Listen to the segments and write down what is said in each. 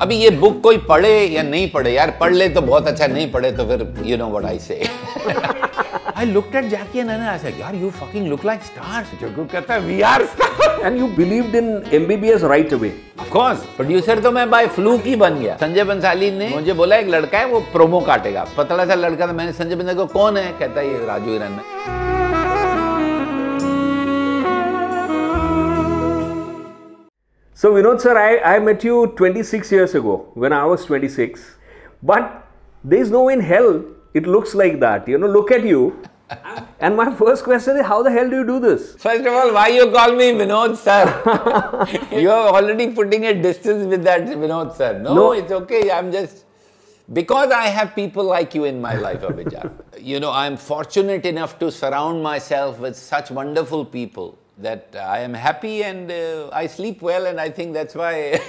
अभी ये बुक कोई पढ़े या नहीं पढ़े यार, पढ़ ले तो बहुत अच्छा, नहीं पढ़े तो फिर you know what I say. I looked at Jackie and I said, यार you fucking look like stars. Jaggu कहता है we are stars. And you believed in MBBS right away. Of course. Producer तो मैं by fluke ही बन गया. संजय बंसाली ने मुझे बोला एक लड़का है वो प्रोमो काटेगा, पतला सा लड़का था. मैंने संजय बंसाली को कौन है, कहता है ये राजू हिरन है. So Vinod sir, I met you 26 years ago when I was 26, but there is no way in hell it looks like that. You know, look at you. And my first question is, how the hell do you do this? First of all, why you call me Vinod sir? You are already putting a distance with that Vinod sir. No, it's okay. I'm just, because I have people like you in my life, Abhijat. You know, I'm fortunate enough to surround myself with such wonderful people that I am happy and I sleep well, and I think that's why.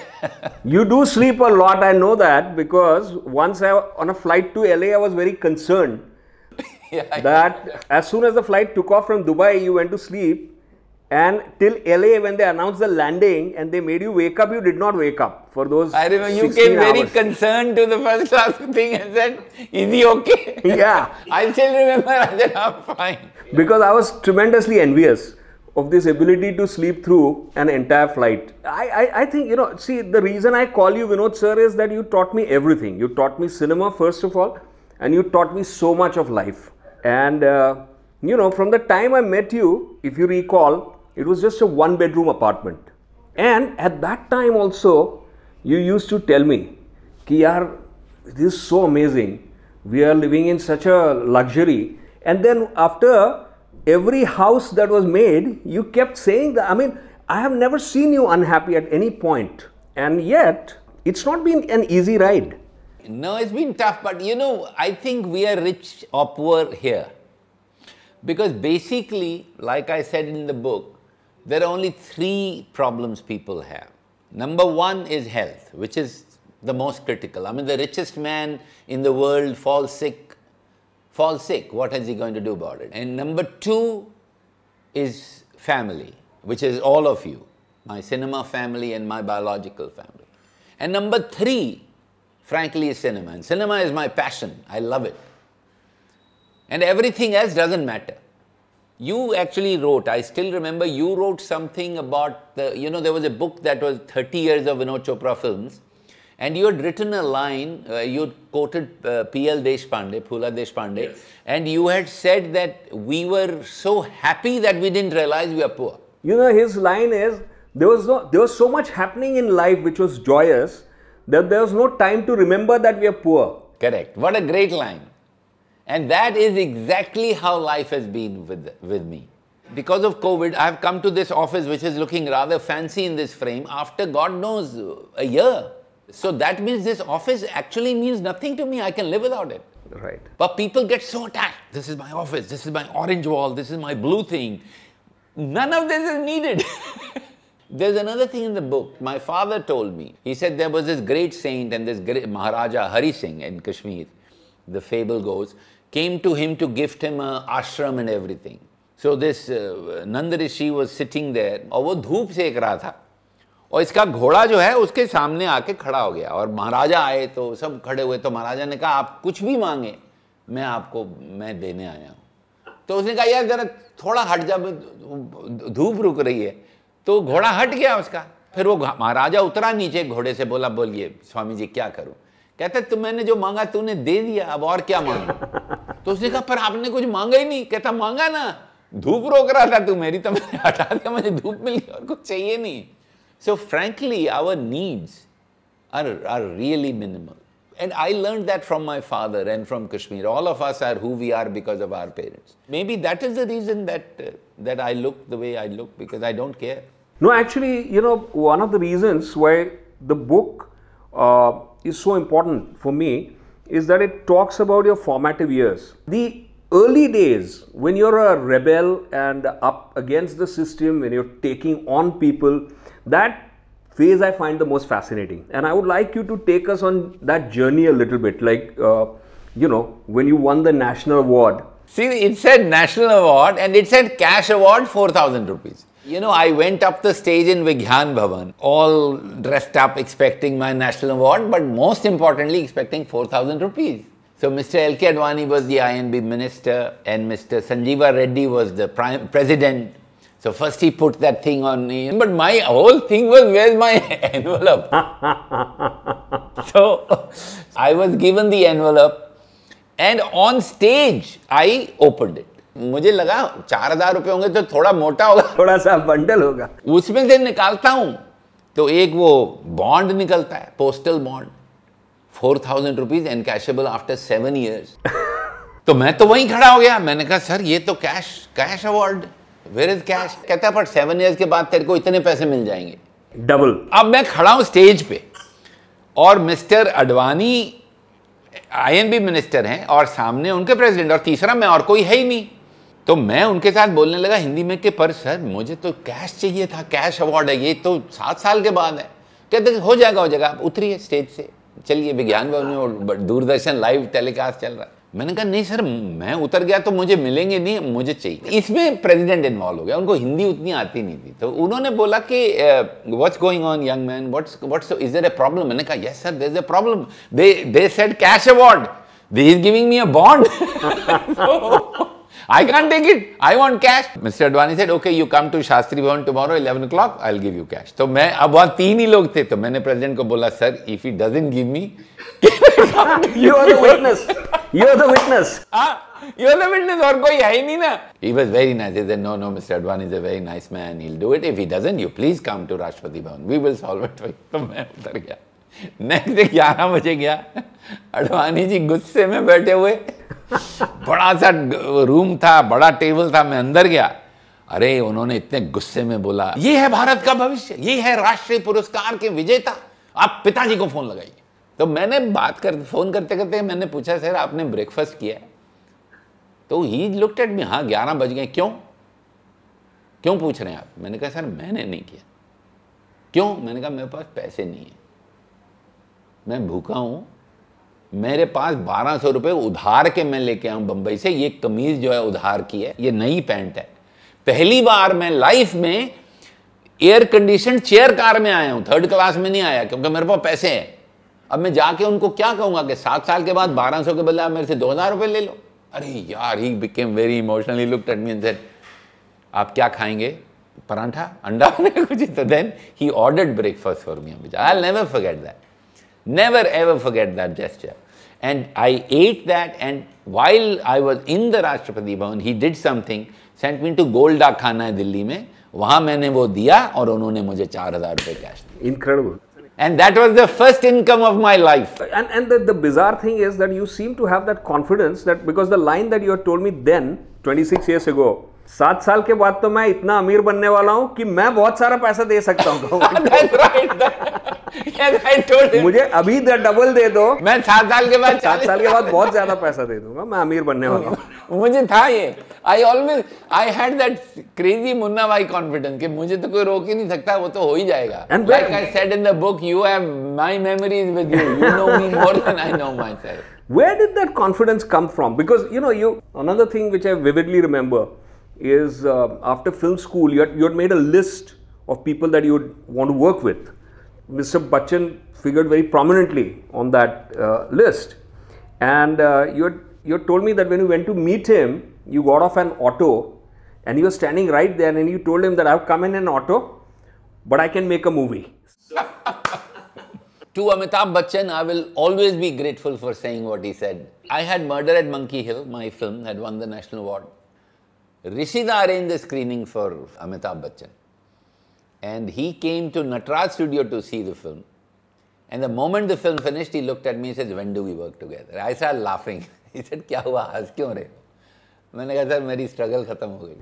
You do sleep a lot, I know that, because once on a flight to LA, I was very concerned that as soon as the flight took off from Dubai, you went to sleep, and till LA when they announced the landing and they made you wake up, you did not wake up for those I remember you came very concerned to the first class thing and said, is he okay? Yeah. I still remember, I said, I'm fine. Because I was tremendously envious of this ability to sleep through an entire flight. I think, you know, see, the reason I call you Vinod sir is that you taught me everything. You taught me cinema first of all, and you taught me so much of life. And, you know, from the time I met you, if you recall, it was just a one-bedroom apartment. And at that time also, you used to tell me, ki yaar, this is so amazing. We are living in such a luxury. And then after every house that was made, you kept saying that. I mean, I have never seen you unhappy at any point. And yet, it's not been an easy ride. No, it's been tough, but you know, I think we are rich or poor here. Because basically, like I said in the book, there are only 3 problems people have. Number 1 is health, which is the most critical. I mean, the richest man in the world falls sick. What is he going to do about it? And number 2 is family, which is all of you, my cinema family and my biological family. And number 3, frankly, is cinema. And cinema is my passion. I love it. And everything else doesn't matter. You actually wrote, I still remember you wrote something about the, you know, there was a book that was 30 years of Vinod Chopra films. And you had written a line, you had quoted P.L. Deshpande, Phula Deshpande, yes. And you had said that we were so happy that we didn't realize we are poor. You know, his line is, there was so much happening in life which was joyous that there was no time to remember that we are poor. Correct. What a great line. And that is exactly how life has been with me. Because of COVID, I have come to this office which is looking rather fancy in this frame after God knows a year. So that means this office actually means nothing to me. I can live without it. Right. But people get so attached. This is my office. This is my orange wall. This is my blue thing. None of this is needed. There's another thing in the book. My father told me. He said there was this great saint and this great Maharaja Hari Singh in Kashmir, the fable goes, came to him to gift him an ashram and everything. So this Nand Rishi was sitting there और वो धूप सेक रहा था. और इसका घोड़ा जो है उसके सामने आके खड़ा हो गया और महाराजा आए तो सब खड़े हुए. तो महाराजा ने कहा आप कुछ भी मांगे मैं देने आया हूँ. तो उसने कहा यार जरा थोड़ा हट जा, धूप रुक रही है. तो घोड़ा हट गया उसका. फिर वो महाराजा उतरा नीचे घोड़े से, बोला बोलिए स्वामी जी क्या करूँ. कहता तुम मैंने जो मांगा तूने दे दिया, अब और क्या मांगा. तो उसने कहा पर आपने कुछ मांगा ही नहीं. कहता मांगा ना, धूप रोक रहा था तू मेरी, तो मैंने हटा दिया, मुझे धूप मिल गई और कुछ चाहिए नहीं. So frankly, our needs are really minimal. And I learned that from my father and from Kashmir. All of us are who we are because of our parents. Maybe that is the reason that I look the way I look, because I don't care. No, actually, you know, one of the reasons why the book is so important for me is that it talks about your formative years. The early days when you're a rebel and up against the system, when you're taking on people, that phase I find the most fascinating. And I would like you to take us on that journey a little bit, like, you know, when you won the national award. See, it said national award and it said cash award 4,000 rupees. You know, I went up the stage in Vigyan Bhavan, all dressed up, expecting my national award, but most importantly, expecting 4,000 rupees. So Mr. L.K. Advani was the INB minister and Mr. Sanjeeva Reddy was the president. So first he put that thing on me, but my whole thing was, where's my envelope? So I was given the envelope and on stage I opened it. मुझे लगा 4,000 रुपए होंगे तो थोड़ा मोटा होगा, थोड़ा सा बंडल होगा। उसमें से निकालता हूं तो एक वो बॉन्ड निकलता है, postal bond, 4,000 rupees encashable after 7 years। तो मैं तो वहीं खड़ा हो गया, मैंने कहा सर ये तो cash award, where is cash? कहता है पर 7 years के बाद तेरे को इतने पैसे मिल जाएंगे, डबल। अब मैं खड़ा हूं स्टेज पे और मिस्टर अडवाणी INB मिनिस्टर हैं और सामने उनके प्रेसिडेंट और तीसरा मैं, और कोई है ही नहीं। तो मैं उनके साथ बोलने लगा हिंदी में कि पर सर मुझे तो कैश चाहिए था, कैश अवार्ड है, ये तो 7 साल के बाद है। कहते हो जाएगा आप उतरिए स्टेज से, चलिए विज्ञान भवन में दूरदर्शन लाइव टेलीकास्ट चल रहा है। मैंने कहा नहीं सर, मैं उतर गया तो मुझे मिलेंगे नहीं, मुझे चाहिए। इसमें प्रेसिडेंट इन्वॉल्व हो गया, उनको हिंदी उतनी आती नहीं थी, तो उन्होंने बोला कि what's going on young man, what's is there a problem? मैंने कहा yes sir there is a problem, they said cash award, they is giving me a bond, I can't take it. I want cash. Mr. Advani said, okay, you come to Shastri Bhavan tomorrow 11 o'clock. I'll give you cash. तो मैं, अब वहाँ 3 ही लोग थे, तो मैंने president को बोला sir, if he doesn't give me, you are the witness. You are the witness. You are the witness. और कोई है ही नहीं ना. He was very nice. He said, no, Mr. Advani is a very nice man. He'll do it. If he doesn't, you please come to Rashtrapati Bhavan. We will solve it for you. तो मैं उतर गया. Next day 11 बजे गया, अडवाणी जी गुस्से में बैठे हुए, बड़ा सा रूम था, बड़ा टेबल था, मैं अंदर गया, अरे उन्होंने इतने गुस्से में बोला ये है भारत का भविष्य, ये है राष्ट्रीय पुरस्कार के विजेता, आप पिताजी को फोन लगाइए। तो मैंने फोन करते करते मैंने पूछा सर आपने ब्रेकफास्ट किया? तो ही लुक्ड एट मी, हाँ 11 बज गए, क्यों पूछ रहे हैं आप? मैंने कहा सर मैंने नहीं किया। क्यों? मैंने कहा मेरे पास पैसे नहीं है, मैं भूखा हूं, मेरे पास 1200 रुपए उधार के मैं लेके आऊं बंबई से, ये कमीज जो है उधार की है, ये नई पैंट है, पहली बार मैं लाइफ में एयर कंडीशन चेयर कार में आया हूं, 3rd क्लास में नहीं आया, क्योंकि मेरे पास पैसे हैं। अब मैं जाके उनको क्या कहूंगा कि 7 साल के बाद 1200 के बदले आप मेरे से 2000 रुपए ले लो? अरे यार, he became very emotional, he looked at me and said आप क्या खाएंगे? पराठा, अंडा, कुछ। तो then he ordered breakfast for me. I will never forget that, never ever forget that gesture, and I ate that, and while I was in the Rashtrapati Bhavan, he did something, sent me to Golda Khana Delhi में, वहां मैंने वो दिया और उन्होंने मुझे 4,000 रुपए cash दिए। Incredible. And that was the first income of my life. And the bizarre thing is that you seem to have that confidence, that because the line that you had told me then 26 years ago, 7 साल के बाद तो मैं इतना अमीर बनने वाला हूं कि मैं बहुत सारा पैसा दे सकता हूं। That's right. Yes, I told him. मुझे अभी डबल दे दो, मैं 7 साल के बाद 7 साल के बाद बहुत ज्यादा पैसा दे दूंगा, मैं अमीर बनने वाला हूं। मुझे था ये, I had that crazy Munna भाई confidence कि मुझे तो कोई रोक ही नहीं सकता, वो तो हो ही जाएगा। And like I said in the book, you have my memories with you. You know me more than I know myself. Where did that confidence come from? Because another thing which I vividly remember is after film school, you had made a list of people that you would want to work with. Mr. Bachchan figured very prominently on that list, and you had told me that when you went to meet him, you got off an auto and he was standing right there, and you told him that I've come in an auto, but I can make a movie. To Amitabh Bachchan, I will always be grateful for saying what he said. I had Murder at Monkey Hill, my film had won the national award. Rishida arranged the screening for Amitabh Bachchan, and he came to Natraj studio to see the film. And the moment the film finished, he looked at me and said, when do we work together? I started laughing. He said, क्या हुआ, हंस क्यों रहे हो? मैंने कहा sir मेरी struggle खत्म हो गई।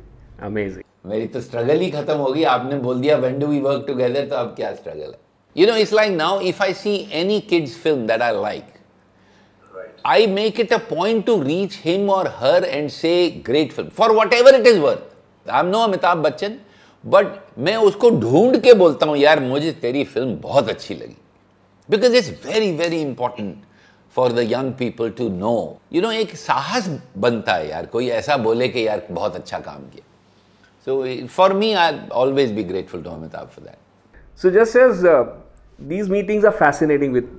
Amazing. मेरी तो स्ट्रगल ही खत्म हो गई, आपने बोल दिया when do we work together, तो अब क्या स्ट्रगल है? You know, it's like now if I see any kid's film that I like, I make it a point to reach him or her and say great film for whatever it is worth. I'm no Amitabh Bachchan, but मैं उसको ढूंढ के बोलता हूँ यार मुझे तेरी film बहुत अच्छी लगी, because it's very very important for the young people to know. You know, एक साहस बनता है यार, कोई ऐसा बोले कि यार बहुत अच्छा काम किया। So for me, I'll always be grateful to Amitabh for that. So just as these meetings are fascinating with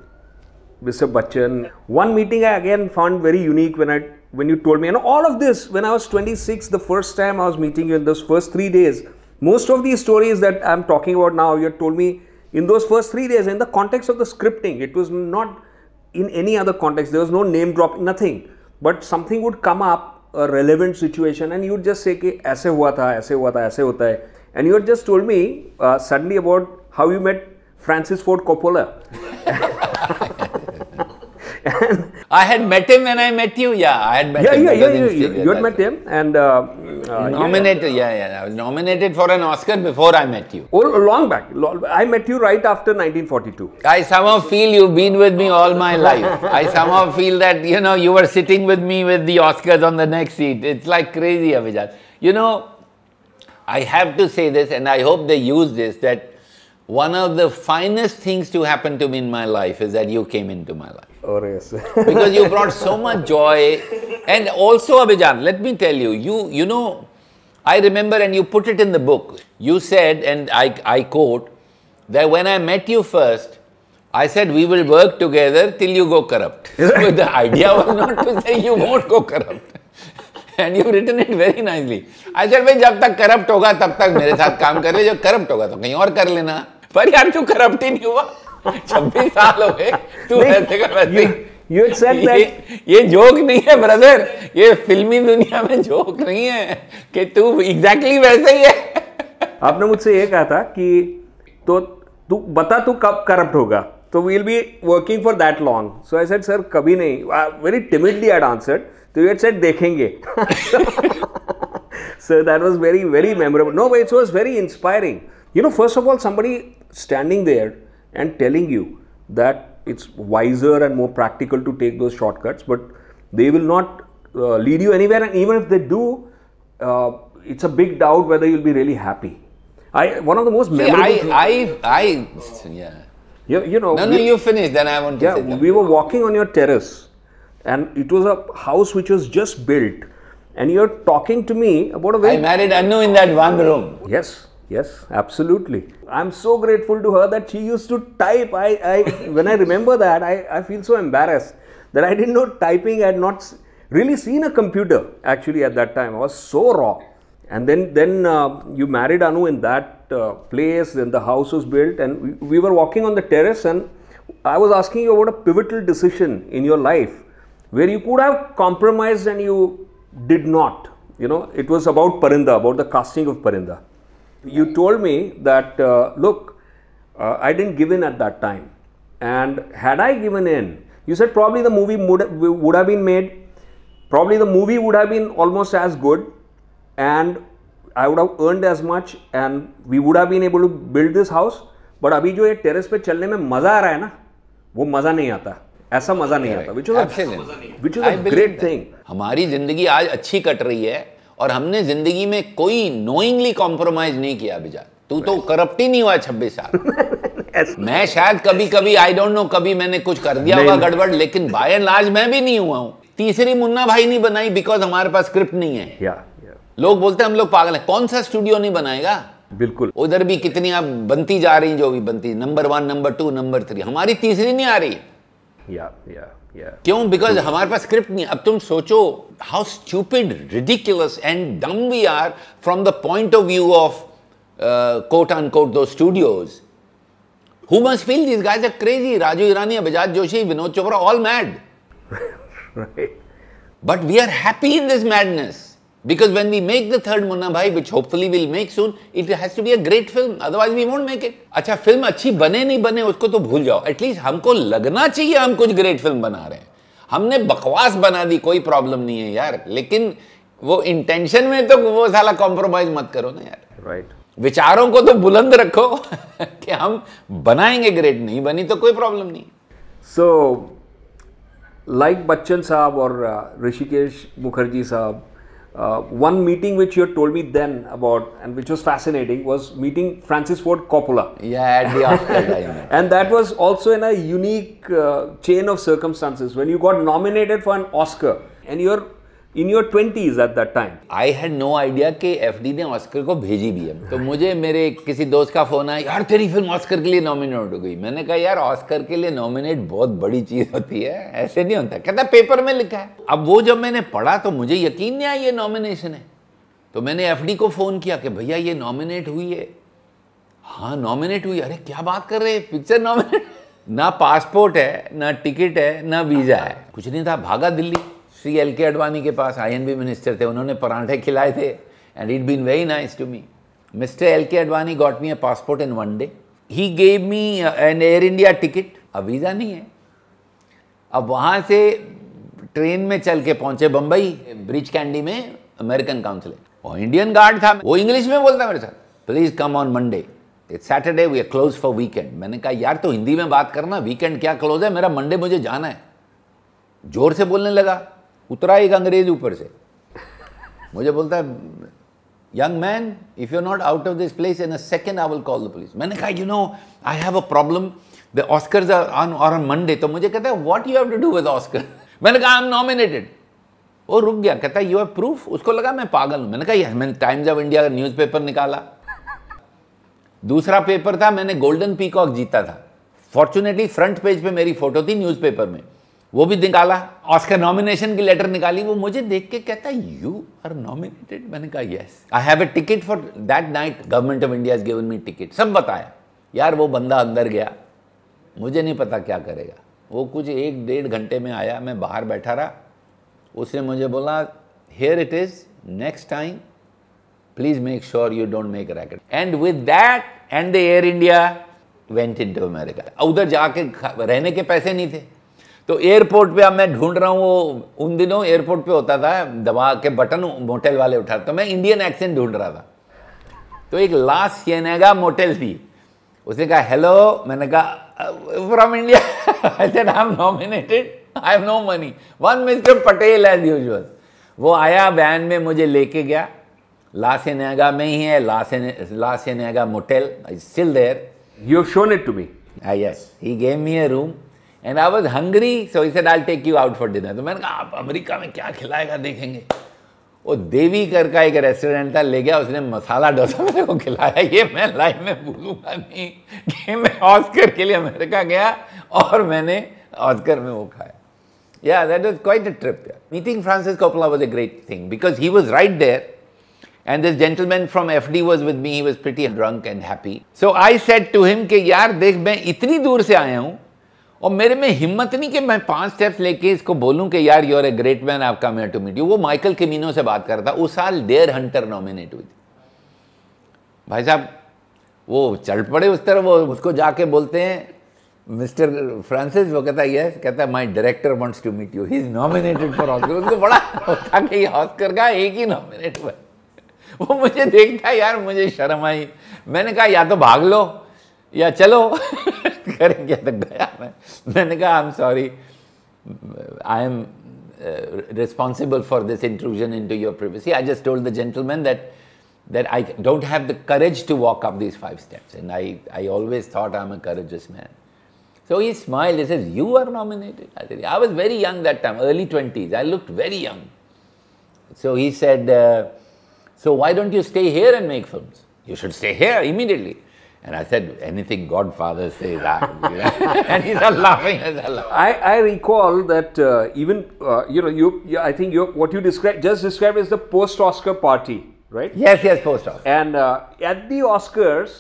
Mr. Bachchan, one meeting I again found very unique when you told me, and all of this when I was 26, the first time I was meeting you in those first 3 days. Most of these stories that I'm talking about now, you had told me in those first 3 days in the context of the scripting. It was not in any other context. There was no name drop, nothing. But something would come up, a relevant situation, and you would just say, कि ऐसे हुआ था, ऐसे हुआ था, ऐसे होता है. And you had just told me suddenly about how you met Francis Ford Coppola. I had met him when I met you. Yeah, I had met him. You had met him, and nominated. Yeah. I was nominated for an Oscar before I met you. Oh, long back. I met you right after 1942. I somehow feel you've been with me all my life. I somehow feel that, you were sitting with me with the Oscars on the next seat. It's like crazy, Abhijat. I have to say this, and I hope they use this, that one of the finest things to happen to me in my life is that you came into my life. Oh, yes. Because you brought so much joy. And also, Abhijat, let me tell you, I remember, and you put it in the book, you said, and I quote, that when I met you first, I said, we will work together till you go corrupt. So the idea was not to say you won't go corrupt. And you've written it very nicely. I said, भाई जब तक corrupt होगा तब तक मेरे साथ काम कर ले, जब corrupt होगा तो कहीं और कर लेना. पर यार तू corrupt ही नहीं हुआ. 26 साल हो गए, तू ऐसे का वैसे. You had said that. ये जोक नहीं है ब्रदर, ये फिल्मी दुनिया में जोक नहीं है कि तू exactly वैसे ही है. आपने मुझसे ये कहा था कि तो तू बता तू कब corrupt होगा. तो we'll be working for that long. So I said, sir, कभी नहीं. Very timidly I had answered. So you had said देखेंगे. So that was very, very memorable. No, but it was very inspiring. First of all, somebody standing there and telling you that it's wiser and more practical to take those shortcuts, but they will not lead you anywhere, and even if they do, it's a big doubt whether you'll be really happy. One of the most memorable No, you finish, then I want to say that. We were walking on your terrace, and it was a house which was just built, and you're talking to me about a very... I married Anu in that one room. Yes, absolutely. I'm so grateful to her that she used to type. When I remember that, I feel so embarrassed that I didn't know typing. I had not really seen a computer actually at that time. I was so raw. And then you married Anu in that place, then the house was built, and we were walking on the terrace, and I was asking you about a pivotal decision in your life where you could have compromised and you did not. It was about Parinda, about the casting of Parinda. You told me that, look, I didn't give in at that time. And had I given in, you said probably the movie would have been made, probably the movie would have been almost as good, and I would have earned as much, and we would have been able to build this house. But अभी जो ये terrace पे चलने में मजा आ रहा है ना, वो मजा नहीं आता. ऐसा मजा नहीं आता. Which was a great thing. हमारी जिंदगी आज अच्छी कट रही है, और हमने जिंदगी में कोई knowingly compromise नहीं किया अभिजात. तू तो करप्ट ही नहीं हुआ 26 साल. मैं शायद कभी I don't know, कभी मैंने कुछ कर दिया होगा गड़बड़, लेकिन by and large मैं भी नहीं हुआ हूँ. तीसरी मुन्ना भाई नहीं बनाई बिकॉज हमारे पास स्क्रिप्ट नहीं है. लोग बोलते हैं हम लोग पागल हैं. कौन सा स्टूडियो नहीं बनाएगा? बिल्कुल. उधर भी कितनी अब बनती जा रही, जो भी बनती, नंबर 1, नंबर 2, नंबर 3. हमारी तीसरी नहीं आ रही. क्यों? बिकॉज हमारे पास स्क्रिप्ट नहीं. अब तुम सोचो how stupid, ridiculous and dumb we are from the point of view of quote unquote those studios. Who must feel these guys are crazy? Raju Irani, Abhijat Joshi, Vinod Chopra, all mad. Right. But we are happy in this madness. Because when we make the third Munna Bhai, which hopefully we'll make soon, it has to be a great film. Otherwise we won't make it. अच्छा film अच्छी बने नहीं बने उसको तो भूल जाओ. At least हमको लगना चाहिए हम कुछ great film बना रहे हैं. हमने बकवास बना दी, कोई problem नहीं है यार. लेकिन वो intention में तो वो साला compromise मत करो ना यार. Right. विचारों को तो बुलंद रखो कि हम बनाएंगे ग्रेट, नहीं बनी तो कोई प्रॉब्लम नहीं. So, like Bachchan Saab or Hrishikesh Mukherjee Saab, one meeting which you had told me then about, and which was fascinating, was meeting Francis Ford Coppola. Yeah, at the Oscar time. And that was also in a unique chain of circumstances when you got nominated for an Oscar, and you're in your 20s at that time. I had no idea कि FD ने Oscar को भेजी भी है। तो मुझे मेरे किसी दोस्त का फोन आया, यार तेरी फिल्म ऑस्कर के लिए नॉमिनेट हो गई। मैंने कहा यार ऑस्कर के लिए नॉमिनेट बहुत बड़ी चीज होती है, ऐसे नहीं होता। कहता पेपर में लिखा है। अब वो जब मैंने पढ़ा तो मुझे यकीन नहीं आया ये नॉमिनेशन है। तो मैंने एफडी को फोन किया कि भैया ये नॉमिनेट हुई है। हाँ नॉमिनेट हुई। अरे क्या बात कर रहे हैं, पिक्चर नॉमिनेट। ना पासपोर्ट है, ना टिकट है, ना वीजा है, कुछ नहीं था। भागा दिल्ली श्री एल.के. अडवाणी के पास, आईएनबी मिनिस्टर थे, उन्होंने पराठे खिलाए थे and it been very nice to me. Mister L K. Advani got me a passport in 1 day। He gave me an Air India ticket. अब वीज़ा नहीं है। अब वहाँ से ट्रेन में चल के पहुँचे बम्बई, ब्रिज कैंडी में अमेरिकन काउंसिल और इंडियन गार्ड था, वो इंग्लिश में बोलता मेरे साथ, please come on Monday, it's Saturday, we are close for weekend. मैंने कहा यार तो हिंदी में बात करना, वीकेंड क्या क्लोज है, मेरा मंडे मुझे जाना है। जोर से बोलने लगा, उतरा एक अंग्रेज ऊपर से, मुझे बोलता है young man if you are not out of this place in a second I will call the police. मैंने कहा you know I have a problem, the Oscars are on Monday. तो मुझे कहता है what you have to do with Oscar. मैंने कहा I am nominated. वो रुक गया, कहता है यू हैव प्रूफ। उसको लगा मैं पागल हूं। मैंने कहा यस। मैंने टाइम्स ऑफ इंडिया का न्यूज़पेपर निकाला, दूसरा पेपर था, मैंने गोल्डन पीकॉक जीता था। फॉर्चुनेटली फ्रंट पेज पे मेरी फोटो थी न्यूज़पेपर में, वो भी निकाला। ऑस्कर नॉमिनेशन की लेटर निकाली। वो मुझे देख के कहता है यू आर नॉमिनेटेड। मैंने कहा yes, I have a ticket for that night, government of India has given me ticket. सब बताया। यार वो बंदा अंदर गया, मुझे नहीं पता क्या करेगा। वो कुछ 1-1.5 घंटे में आया, मैं बाहर बैठा रहा। उसने मुझे बोला here it is, next time please make sure you don't make a racket. And with that and the Air India went into America. उधर जाके रहने के पैसे नहीं थे, तो एयरपोर्ट पे अब मैं ढूंढ रहा हूँ। वो उन दिनों एयरपोर्ट पे होता था, दबा के बटन मोटेल वाले उठाते, तो मैं इंडियन एक्सेंट ढूंढ रहा था। तो एक ला सिएनेगा मोटेल थी, उसने कहा हेलो। मैंने कहा from India. I said I am nominated, I have no money. One mister Patel as usual. वो आया वैन में, मुझे लेके गया। ला सिएनेगा में ही है, La Cienega motel, still there. You have shown it to me. Yes, he gave me a room and I was hungry, so he said I'll take you out for dinner. तो मैंने कहा आप अमेरिका में क्या खिलाएगा देखेंगे। वो देवी कर का एक रेस्टोरेंट था, ले गया, उसने मसाला डोसा मेरे को खिलाया। ये मैं लाइफ में भूलूंगा नहीं कि मैं ऑस्कर के लिए अमेरिका गया और मैंने ऑस्कर में वो खाया। Yeah, that was quite a trip. Yeah. Meeting Francis Coppola was a great thing because he was right there. And this gentleman from FD was with me. He was pretty drunk and happy. So I said to him कि यार देख मैं इतनी दूर से आया हूँ और मेरे में हिम्मत नहीं कि मैं 5 स्टेप्स लेके इसको बोलूँ कि यार you are a great man, I have come here to meet you. वो माइकल किमिनो से बात कर रहा था। उस साल डेयर हंटर नॉमिनेट हुई थी। भाई साहब वो चढ़ पड़े उस तरह, वो उसको जाके बोलते हैं मिस्टर फ्रांसिस। वो कहता है यस, कहता है my director wants to meet you, he is nominated for Oscar. उनको बड़ा होता कि ऑस्कर का एक ही नॉमिनेट हुआ। वो मुझे देखता है, यार मुझे शर्म आई। मैंने कहा या तो भाग लो या चलो। करेंगे तो गया मैंने कहा I am sorry, I am responsible for this intrusion into your privacy. I just told the gentleman that I don't have the courage to walk up these 5 steps, and I always thought I'm a courageous man. So he smiled. He says, "You are nominated." I said, I was very young that time, early 20s. I looked very young. So he said, "So why don't you stay here and make films? You should stay here immediately." And I said, "Anything Godfather says." And he started laughing. I recall that I think what you just described is the post-Oscar party, right? Yes, post-Oscar. And at the Oscars,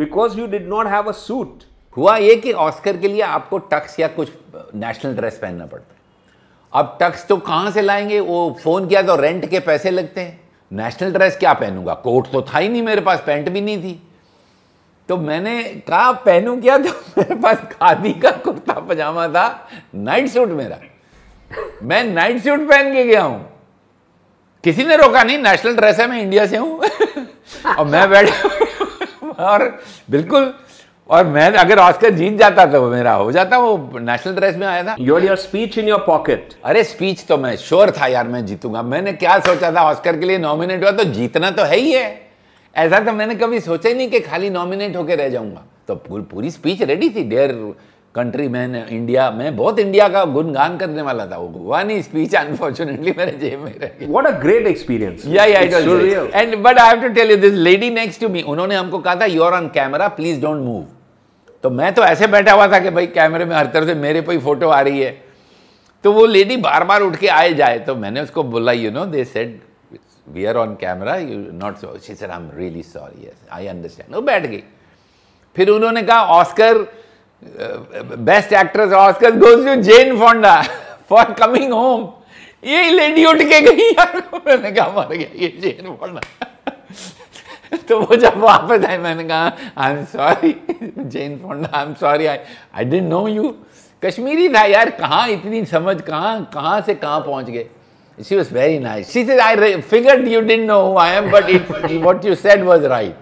because you did not have a suit. हुआ ये कि Oscar के लिए आपको Tux या कुछ national dress पहनना पड़ता है। अब टक्स तो कहाँ से लाएंगे? वो फ़ोन किया तो रेंट के पैसे लगते हैं। नेशनल ड्रेस क्या पहनूंगा? कोट तो था ही नहीं मेरे पास, पैंट भी नहीं थी। तो मैंने कहा पहनूं क्या? तो मेरे पास खादी का कुर्ता पजामा था, नाइट सूट मेरा। मैं नाइट सूट पहन के गया हूं, किसी ने रोका नहीं। नेशनल ड्रेस है, मैं इंडिया से हूं। और मैं बैठा और बिल्कुल, और मैं अगर ऑस्कर जीत जाता तो मेरा हो जाता। वो नेशनल ड्रेस में आया था। Your speech in your pocket. अरे स्पीच तो मैं श्योर था यार मैं जीतूंगा। मैंने क्या सोचा था, ऑस्कर के लिए नॉमिनेट हुआ तो जीतना तो है ही है। ऐसा तो मैंने कभी सोचा ही नहीं कि खाली नॉमिनेट होकर रह जाऊंगा। तो पूरी स्पीच रेडी थी। डेयर कंट्री मैन इंडिया, मैं बहुत इंडिया का गुणगान करने वाला था, वो हुआ नहीं स्पीच अनफॉर्चुनेटली मेरे जेब में रह गया। What a great experience. Yeah, it was surreal. And but I have to tell you, this lady next to me, उन्होंने हमको कहा था you are on camera, please don't move. तो मैं तो ऐसे बैठा हुआ था कि भाई कैमरे में हर तरफ से मेरे पे ही फोटो आ रही है, तो वो लेडी बार बार उठ के आए जाए, तो मैंने उसको बोला they said we are on camera, you not so. She said I'm really sorry, yes I understand. वो बैठ गई। फिर उन्होंने कहा Oscar best actress Oscar goes to Jane Fonda for coming home. ये लेडी उठ के गई यार, मैंने कहा मर गया ये जेन फोंडा। तो वो जब वापस आए मैंने कहा I am sorry Jane Fonda, I am sorry, I didn't know you. Kashmiri था यार, कहाँ इतनी समझ, कहाँ से कहाँ पहुंच गए। She was very nice. She said, I figured you didn't know who I am, but what you said was right.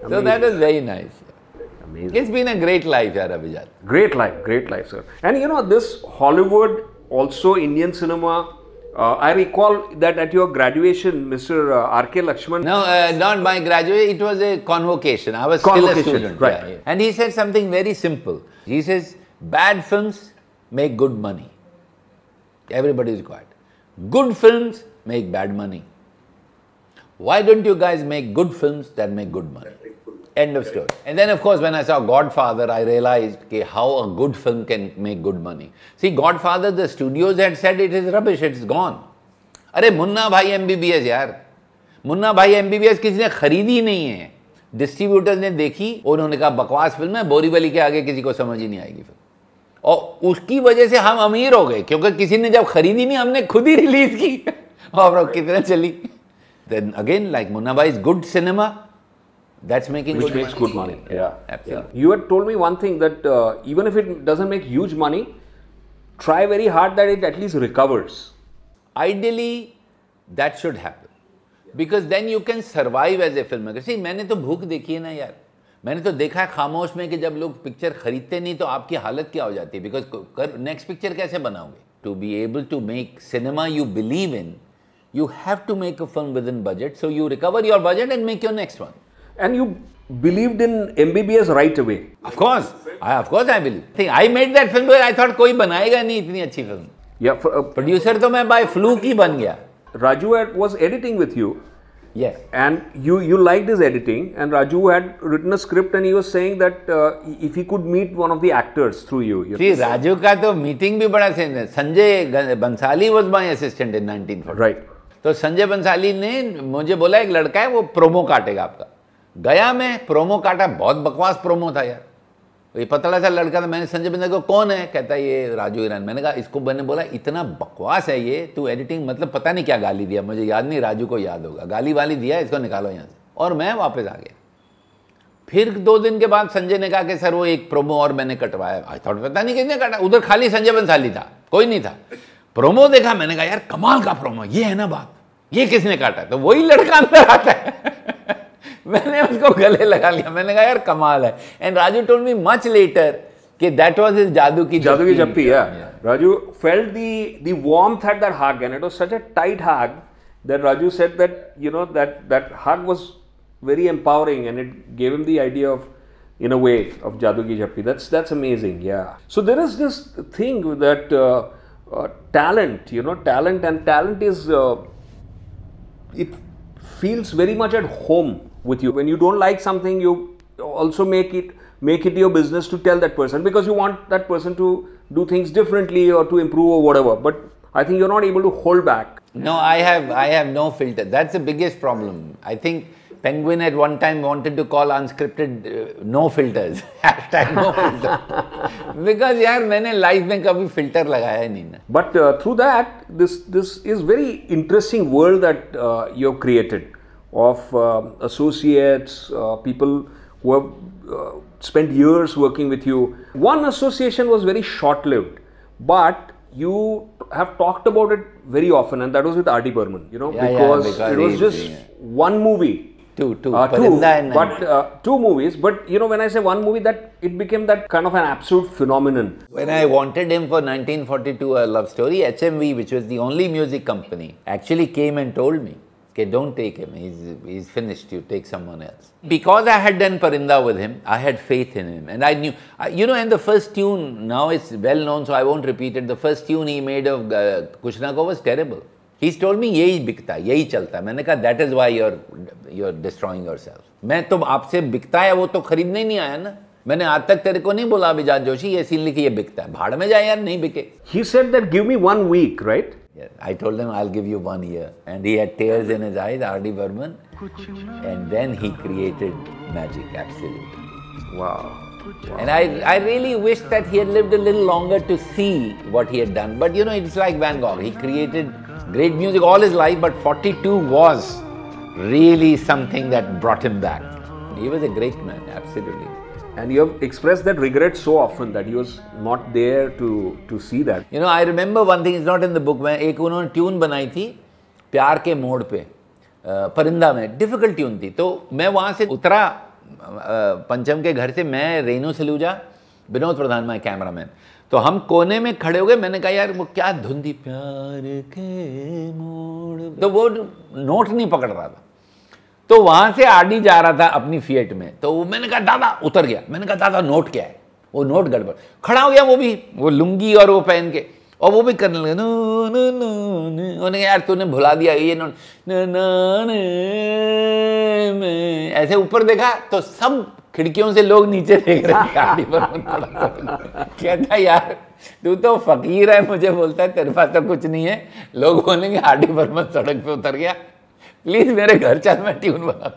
Amazing. So that was very nice. Amazing. It's been a great life, yaar, Abhijat. Great life, sir. And you know, this Hollywood, also Indian cinema, I recall that at your graduation, Mr. R.K. Lakshman. No, not my graduation, it was a convocation. I was still a student. Right. Yeah. And he said something very simple. He says, bad films make good money. Everybody is quiet. Good films make bad money. Why don't you guys make good films that make good money? End of story. And then of course when I saw Godfather, I realized how a good film can make good money. See, Godfather, the studios had said it is rubbish, it's gone. अरे मुन्ना भाई MBBS यार, मुन्ना भाई MBBS किसी ने खरीदी नहीं है। Distributors ने देखी, उन्होंने कहा बकवास फिल्म है, बोरीवली के आगे किसी को समझ ही नहीं आएगी फिल्म। और उसकी वजह से हम अमीर हो गए, क्योंकि किसी ने जब खरीदी नहीं, हमने खुद ही रिलीज की और अब कितना चली। Then again, like Munna Bhai's good cinema, that's making which good makes money. good money. Yeah, Absolutely. Yeah. You had told me one thing that even if it doesn't make huge money, try very hard that it at least recovers. Ideally, that should happen, because then you can survive as a filmmaker. See, मैंने तो भूख देखी है ना यार, मैंने तो देखा है खामोश में कि जब लोग पिक्चर खरीदते नहीं तो आपकी हालत क्या हो जाती है, बिकॉज नेक्स्ट पिक्चर कैसे बनाओगे। To be able to make cinema you believe in, you have to make a film within budget, so you recover your budget and make your next one. And you believed in MBBS right away. Of course I believe. I made that film because I thought कोई बनाएगा नहीं इतनी अच्छी film. Yeah, producer तो मैं by fluke ही बन गया. Raju was editing with you. Yes. And you liked his editing, and Raju had written a script and he was saying that if he could meet one of the actors through you. See, Raju का तो meeting भी बड़ा scene है. Sanjay Bhansali was my assistant in 1940. Right. तो संजय बंसाली ने मुझे बोला एक लड़का है वो प्रोमो काटेगा आपका। गया मैं, प्रोमो काटा, बहुत बकवास प्रोमो था यार, ये पतला सा लड़का था। मैंने संजय बंसाली को कौन है, कहता है ये राजू ईरान। मैंने कहा इसको, मैंने बोला इतना बकवास है ये, तू एडिटिंग मतलब पता नहीं क्या गाली दिया, मुझे याद नहीं, राजू को याद होगा, गाली वाली दिया, इसको निकालो यहाँ से। और मैं वापस आ गया। फिर 2 दिन के बाद संजय ने कहा कि सर वो एक प्रोमो और मैंने कटवाया। आई थॉट पता नहीं किसने काटा, उधर खाली संजय बंसाली था, कोई नहीं था। प्रोमो देखा, मैंने कहा यार कमाल का प्रोमो, ये है ना बात, ये किसने काटा? तो वही लड़का अंदर आता है। मैंने उसको गले लगा लिया, मैंने कहा यार कमाल है। And Raju told me much later कि दैट वाज हिज जादू की जप्पी। Raju felt the warmth at that hug, and it was such a tight hug that Raju said that that hug was very empowering, and it gave him the idea of, in a way, of Jadoo Ki Jappi. That's amazing. Yeah. So there is this thing that talent, talent is it feels very much at home with you. When you don't like something, you also make it your business to tell that person, because you want that person to do things differently or to improve or whatever. But I think you're not able to hold back. No, I have no filter. That's the biggest problem. I think Penguin at one time wanted to call unscripted no filters. Hashtag no filter. Because यार मैंने life में कभी filter लगाया ही नहीं ना. But through that, this is very interesting world that you've created of associates, people who have spent years working with you. One association was very short-lived, but you have talked about it very often, and that was with R.D. Burman. Because it was just one movie. Two, but 2 movies. But when I say one movie, that it became that kind of an absolute phenomenon. When I wanted him for 1942 A Love Story, HMV, which was the only music company, actually came and told me Okay, don't take him. He's finished. You take someone else. Because I had done Parinda with him, I had faith in him, and I knew. And the first tune, now it's well known, so I won't repeat it. The first tune he made of Kuch Na Ko was terrible. He's told me यही बिकता है, यही चलता है. मैंने कहा that is why you're destroying yourself. मैं तो आपसे बिकता है वो तो खरीदने नहीं आया ना. मैंने आज तक तेरे को नहीं बोला अभिजात जोशी ये सीन लिखी ये बिकता है. भाड़ में जाए यार नहीं बिके. He said that give me 1 week, right? Yeah, I told him I'll give you 1 year, and he had tears in his eyes, R.D. Burman, and then he created magic. Absolutely. Wow. And I really wish that he had lived a little longer to see what he had done. But it's like Van Gogh. He created great music all his life, but 42 was really something that brought him back. He was a great man, absolutely. And you have expressed that regret so often that he was not there to see that. I remember one thing, it's not in the book, एक उन्होंने tune बनाई थी प्यार के मोड़ पे परिंदा में, डिफिकल्ट ट्यून थी. तो मैं वहाँ से उतरा पंचम के घर से, मैं रेनू सलूजा, विनोद प्रधान माय कैमरामैन. तो हम कोने में खड़े हो गए. मैंने कहा यार वो क्या धुन थी, प्यार के मोड़, तो वो नोट नहीं पकड़ रहा था. तो वहां से आरडी जा रहा था अपनी फिएट में. तो मैंने कहा दादा, उतर गया. मैंने कहा दादा नोट क्या है, वो नोट गड़बड़. खड़ा हो गया वो भी, वो लुंगी और वो पहन के, और वो भी करने लगा नो नो नो. उन्होंने यार तूने भुला दिया ये नोट. ऐसे ऊपर देखा तो सब खिड़कियों से लोग नीचे देख रहे थे. आरडी बर्मन कहता यार तू तो फकीर है. मुझे बोलता है तेरे पास तो कुछ नहीं है. लोग बोलेंगे आरडी बर्मन सड़क पे उतर गया, प्लीज मेरे घर चल मैं ट्यून बना.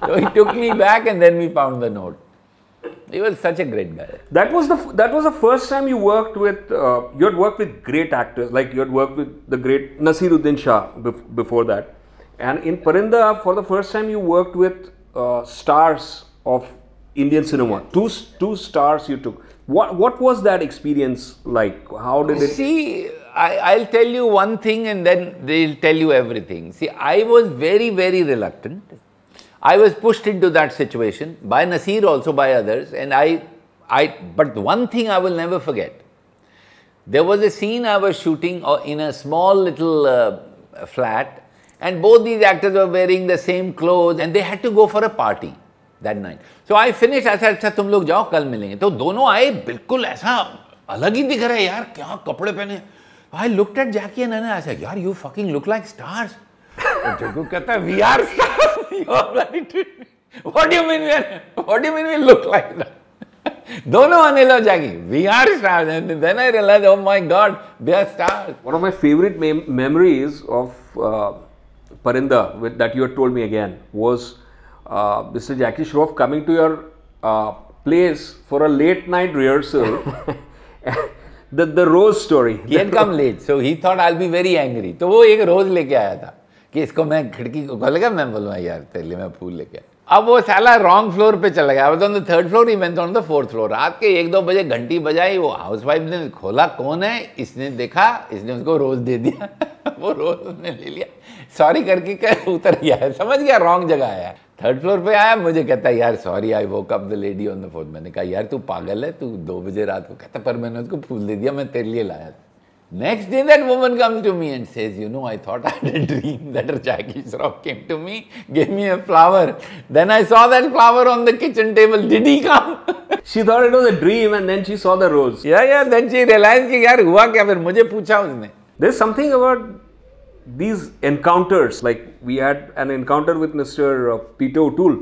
So he took me back and then we found the note. He was such a great guy. That was the first time you worked with you had worked with great actors, like you had worked with the great Naseeruddin Shah before that, and in Parinda for the first time you worked with stars of Indian cinema. Two stars you took. What was that experience like? How did it? See, I'll tell you one thing and then they'll tell you everything. See, I was very, very reluctant. I was pushed into that situation by Nasir, also by others, and but one thing I will never forget. There was a scene I was shooting in a small little flat, and both these actors were wearing the same clothes and they had to go for a party that night. So I finished, I said, अच्छा तुम लोग जाओ कल मिलेंगे. तो दोनों आए बिल्कुल ऐसा अलग ही दिख रहे यार, क्या कपड़े पहने. I looked at Jackie and I said, यार you fucking look like stars. Jagu कहता है we are stars. What do you mean we look like that? दोनों आने लो Jackie, we are stars. And then I realized, oh my God, they are stars. One of my favorite memories of Parinda that you had told me again was Mr. Jackie Shroff coming to your place for a late night rehearsal. The rose story. He had come late, so he thought I'll be very angry. तो वो एक रोज लेके आया था कि इसको मैं खिड़की को खोलेगा, मैं बोलूँगा यार तेरे लिए मैं फूल लेके आया. अब वो साला रॉन्ग फ्लोर पे चला गया. I was on the 3rd floor, he went on the 4th floor. रात के 1-2 बजे घंटी बजाई, वो हाउसवाइफ ने खोला कौन है, इसने देखा, इसने उसको रोज दे दिया. वो रोज उसने ले लिया, सॉरी करके कर उतर गया है, समझ गया रॉन्ग जगह आया. 3rd floor पे आया, मुझे कहता यार sorry I woke up the lady on the phone. मैंने कहा यार तू पागल है, तू 2 बजे रात को. कहता पर मैंने उसको फूल दे दिया, मैं तेरे लिए लाया. Next day that woman comes to me and says, I thought I had a dream that Jackie Shroff came to me, gave me a flower. Then I saw that flower on the kitchen table. Did he come? She thought it was a dream and then she saw the rose. Yeah. Then she realized कि यार हुआ क्या. फिर मुझे पूछा उसने. There's something about these encounters. Like we had an encounter with Mr. Peter O'Toole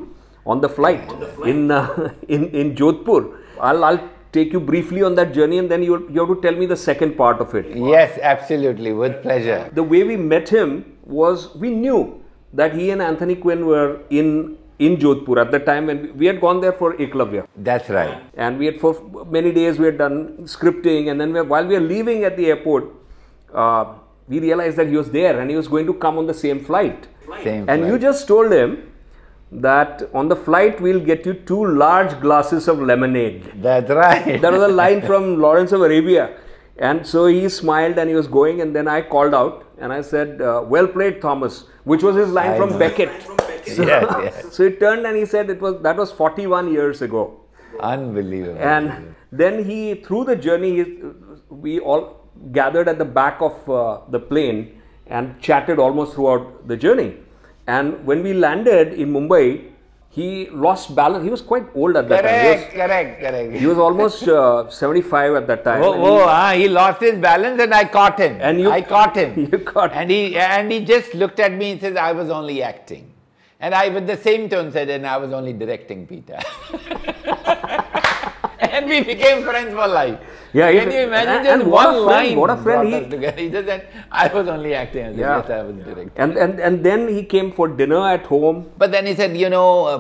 on the flight in Jodhpur. I'll take you briefly on that journey and then you have to tell me the second part of it. Yes, absolutely, with pleasure. The way we met him was, we knew that he and Anthony Quinn were in Jodhpur at the time, and we had gone there for Eklavya. That's right. And we had for many days we had done scripting, and then while we were leaving at the airport, we realized that he was there and he was going to come on the same flight. And you just told him that on the flight we'll get you 2 large glasses of lemonade. That's right. That was a line from Lawrence of Arabia. And so he smiled and he was going, and then I called out and I said, well played Thomas, which was his line from Beckett. Yes. So he turned and he said that was 41 years ago. Unbelievable. And then through the journey, we all gathered at the back of the plane, and chatted almost throughout the journey. And when we landed in Mumbai, he lost balance. He was quite old at that time. Correct. He was almost 75 at that time. He lost his balance and I caught him. I caught him. You caught him. And he just looked at me and says, I was only acting. And I, with the same tone, said, and I was only directing, Peter. And we became friends for life. Yeah, can you imagine just one line? What a friend he just said, I was only acting. I said, yes, I was directing. And then he came for dinner at home. But then he said,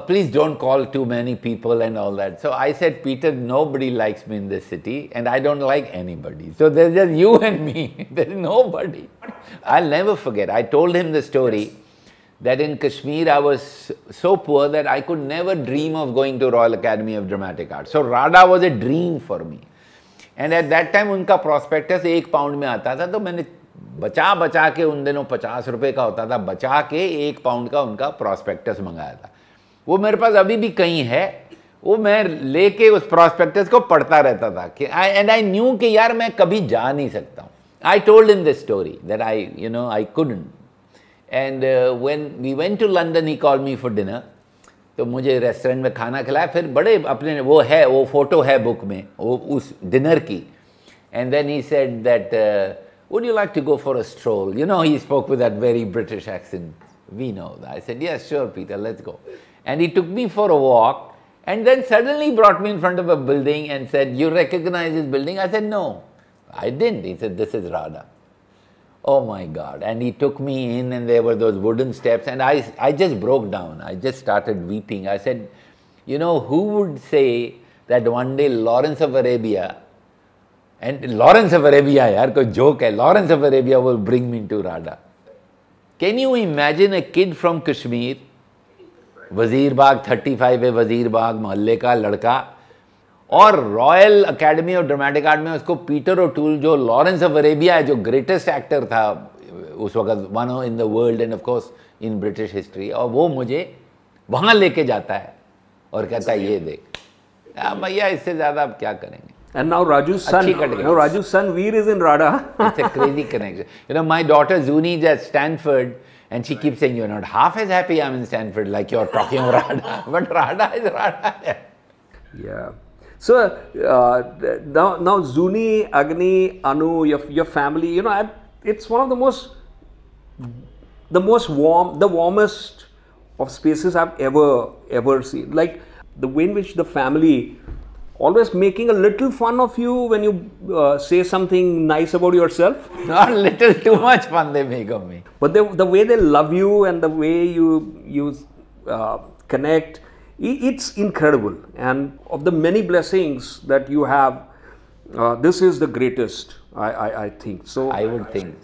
please don't call too many people and all that. So I said, Peter, nobody likes me in this city and I don't like anybody. So there's just you and me. There's nobody. I'll never forget. I told him the story that in Kashmir I was so poor that I could never dream of going to Royal Academy of Dramatic Art. So RADA was a dream for me. And at that time उनका prospectus 1 pound में आता था, तो मैंने बचा के उन दिनों 50 रुपए का होता था, बचा के 1 pound का उनका prospectus मंगाया था. वो मेरे पास अभी भी कहीं है, वो मैं लेके उस prospectus को पढ़ता रहता था कि and I knew कि यार मैं कभी जा नहीं सकता हूँ. I told him this story that I couldn't. And when we went to London, he called me for dinner. तो मुझे रेस्टोरेंट में खाना खिलाया, फिर बड़े अपने वो फोटो है बुक में वो उस डिनर की. And then he said that would you like to go for a stroll, he spoke with that very British accent, we know that. I said yes sure Peter, let's go. And he took me for a walk and then suddenly brought me in front of a building and said, you recognise this building? I said no, I didn't. He said, this is RADA. Oh my God. And he took me in and there were those wooden steps and I just broke down. I just started weeping. I said, who would say that one day Lawrence of Arabia, and Lawrence of Arabia, yaar, koi joke hai, Lawrence of Arabia will bring me to RADA. Can you imagine a kid from Kashmir, Wazir Bagh 35 है, Wazir Bagh मोहल्ले का लड़का, और royal academy of dramatic art में उसको Peter O'Toole, जो Lawrence of Arabia है, जो ग्रेटेस्ट एक्टर था उस वक्त, one in the world end of course in British history, और वो मुझे वहाँ लेके जाता है और कहता है ये देख. भैया इससे ज़्यादा अब क्या करेंगे. And now Raju's son Veer is in RADA. It's a crazy connection. My daughter Zuni is at Stanford and she keeps saying, you're not half as happy I'm in Stanford like you're talking of RADA. But RADA is RADA. Yeah. So now Zuni, Agni, Anu, your family, it's one of the warmest of spaces I've ever seen. Like the way in which the family always making a little fun of you when you say something nice about yourself. Not little, too much fun they make of me. But the way they love you and the way you connect, it's incredible. And of the many blessings that you have, this is the greatest, I think. So I would think.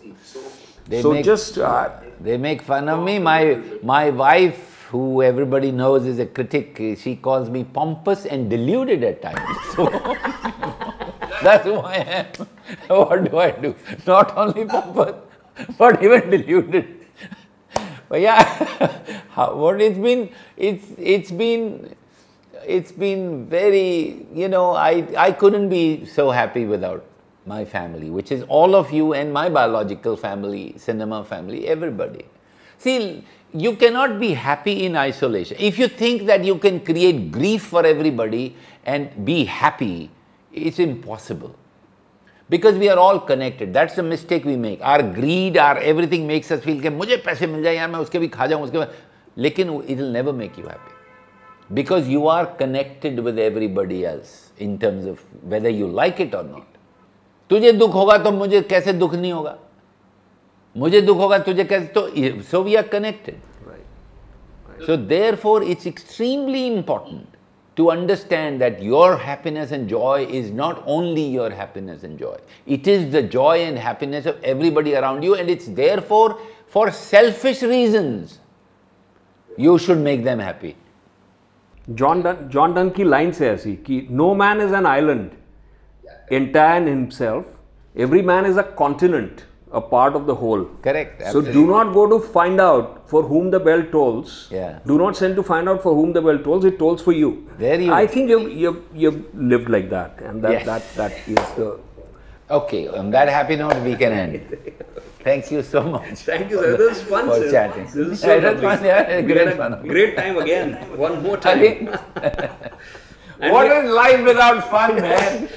They make fun of me. My wife, who everybody knows is a critic, she calls me pompous and deluded at times. So that's who I am. What do I do? Not only pompous, but even deluded. But yeah, what it's been very, I couldn't be so happy without my family, which is all of you and my biological family, cinema family, everybody. See, you cannot be happy in isolation. If you think that you can create grief for everybody and be happy, it's impossible. Because we are all connected. That's the mistake we make. Our greed, our everything makes us feel कि मुझे पैसे मिल जाए यार मैं उसके भी खा जाऊँ उसके बाद, लेकिन it will never make you happy. Because you are connected with everybody else in terms of whether you like it or not. तुझे दुख होगा तो मुझे कैसे दुख नहीं होगा? मुझे दुख होगा तुझे कैसे, तो so we are connected. Right. So therefore it's extremely important to understand that your happiness and joy is not only your happiness and joy. It is the joy and happiness of everybody around you, and it's therefore for selfish reasons you should make them happy. John Donne की line से ऐसी कि no man is an island entire in himself, every man is a continent, a part of the whole. Correct. Absolutely. So do not go to find out for whom the bell tolls. Yeah. Do not send to find out for whom the bell tolls. It tolls for you. There you I think you've lived like that, and that is the. Okay, on that happy note we can end. Thank you so much. Thank you, sir. This was fun, for sir. chatting. This is so It was lovely. fun, yeah, We great had a fun. great time again. One more time. Again? And What we- is life without fun, man?